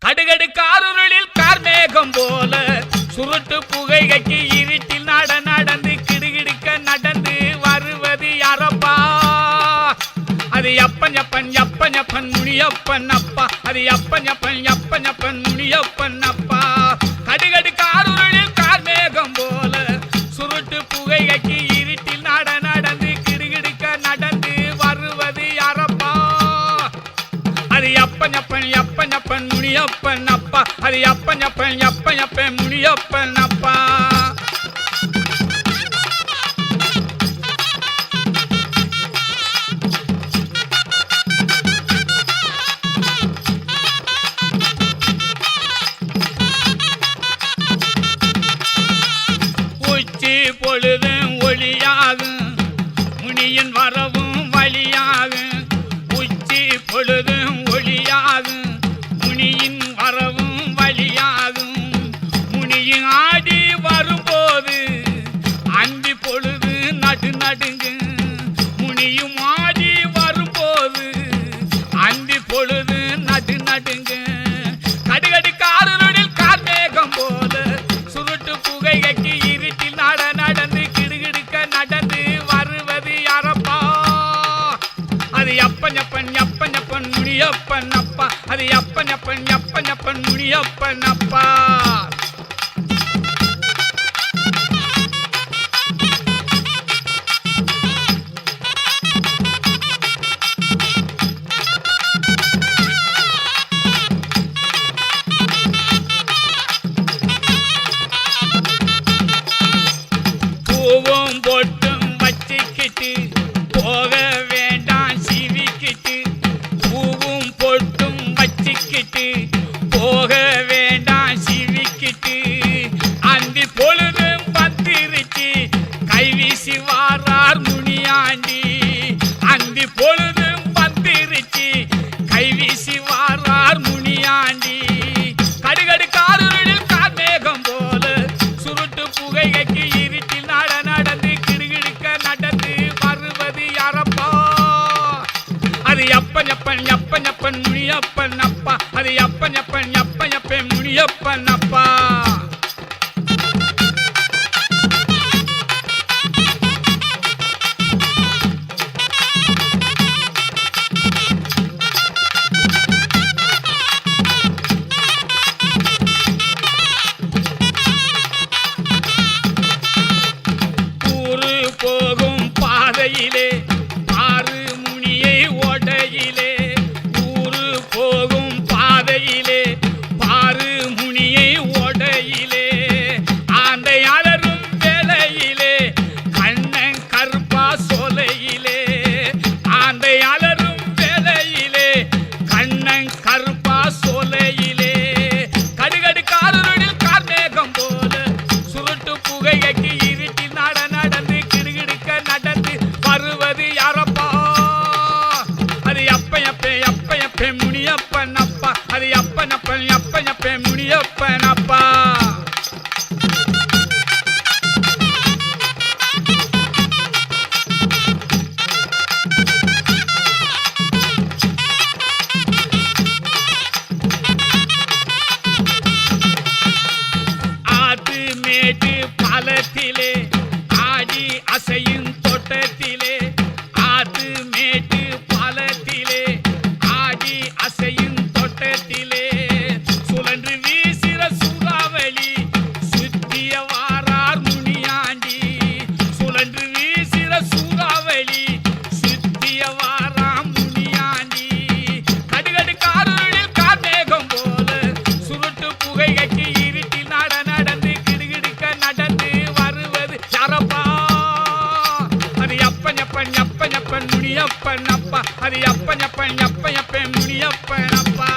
அடுகடுக்காருளில் கார்மேகம் போல சுருட்டு புகைகைக்கு இருட்டில் நடந்து கிடுகிடுக்க நடந்து வருவது யாரப்பா? அது அப்பன் முனியப்பன் அப்பா. அது அப்பன் முனியப்பன் அப்பா. கடுகடுக்காருளில் கார்மேகம் போல சுருட்டு புகைகைக்கு இருட்டில் நடந்து கிடுகிடுக்க நடந்து வருவது யாரப்பா? அது அப்பன் முனியப்பன் அப்பா. அது அப்பன் முனியப்பன் அப்பா. உச்சி பொழுதும் ஒளியாகும் முனியின் வரவும் வழியாகும். உச்சி பொழுதும் ஒளியாகும் முனியின் வரவும் வழியாகும். முனியின் ஆடி வரும்போது அந்தி பொழுது நடுங்கு. முனியும் ஆடி வரும்போது அந்தி பொழுது நடுங்கு. கடுகடுக்காருளில் கார்மேகம் போல சுருட்டு புகைகைக்கு இருட்டில் நடந்து கிடுகிடுக்க நடந்து வருவது யாரப்பா? அது அப்பன் முனியப்பன் அப்பா. அது அப்பன் முனியப்பன் அப்பா. பூவும் பொட்டும் வச்சுக்கிட்டு போக வேண்டாம் சிவிக்கிட்டு. பூவும் பொட்டும் வச்சுக்கிட்டு போக வேண்டாம் சிவிக்கிட்டு. அந்தி பொழுதும் பத்திருச்சு கைவீசி வாரார் முனியாண்டி. அந்தி பொழுதும் பத்திருச்சு கைவீசி வாரார் முனியாண்டி. கடுகடுக்காருளில் கார்மேகம் போல சுருட்டு புகைகைக்கு இருட்டில் நடந்து கிடுகிடுக்க நடந்து வருவது யாரப்பா? அது அப்பன் முனியப்பன் அப்பா. அது அப்பன் முனியப்பன் அப்பா. ஊரு போகும் பாதையிலே ஆறு முனியை ஓடையிலே. ஊரு போகும் பாதையிலே பாரு முனியை ஓடையிலே. ஆந்தை அலரும் வேளையிலே கண்ணன் கருப்பா சோலையிலே. ஆந்தை அலரும் வேளையிலே கண்ணன் கருப்பா சோலையிலே. கடுகடுக்காருளில் கார்மேகம் போல சுருட்டு புகைகைக்கு இருட்டில் நடந்து கிடுகிடுக்க நடந்து வருவது யாரப்பா? அது அப்பன் முனியப்பன் அப்பா. அது அப்பன் முனியப்பன் அப்பா. ஆத்து மேட்டு பாலத்திலே ஆடி அசையும் தோட்டத்திலே. ஆத்து மேட்டு பாலத்திலே ஆடி அசையும் தோட்டத்திலே. சுழன்று வீசிற சூறாவளி சுத்திய வாரார் முனியாண்டி. சுழன்று வீசிற சூறாவளி சுத்திய வாராம் முனியாண்டி. கடுகடுக்காருளில் கார்மேகம் போல சுருட்டு புகைகைக்கு இருட்டில் நடந்து கிடுகிடுக்க நடந்து வருவது யாரப்பா? அது அப்பன் முனியப்பன் அப்பா. அது அப்பன் முனியப்பன் அப்பா.